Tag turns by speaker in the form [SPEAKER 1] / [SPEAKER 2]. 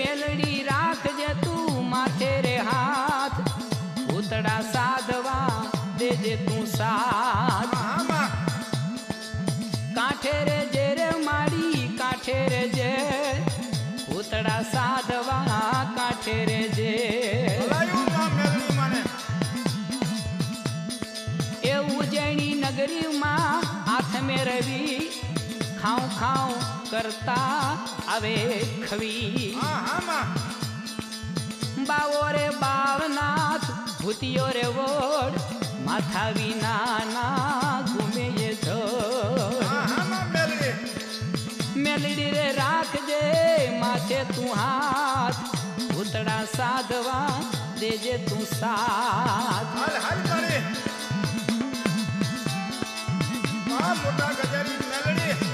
[SPEAKER 1] મેલડી રાખજે તું માથે રે હાથ ભૂતડા સાધવા દેજે તું સાથ કાંઠે રે જે રે મારી કાંઠે રે જે ભૂતડા સાધવા કાંઠે રે જે એ ઉજ્જૈની નગરીમાં હાથ મેં રવી ખાઉં ખાઉં કરતા આવે ખવી બાવો રે બાવનાથ ભૂતિયો રે વોડ માથા વિના ઘૂમે એ મેલડી રે રાખજે માથે તું હાથ ભૂતડા સાધવા દેજે તું સાથ
[SPEAKER 2] મોટા ગજરી મેલડી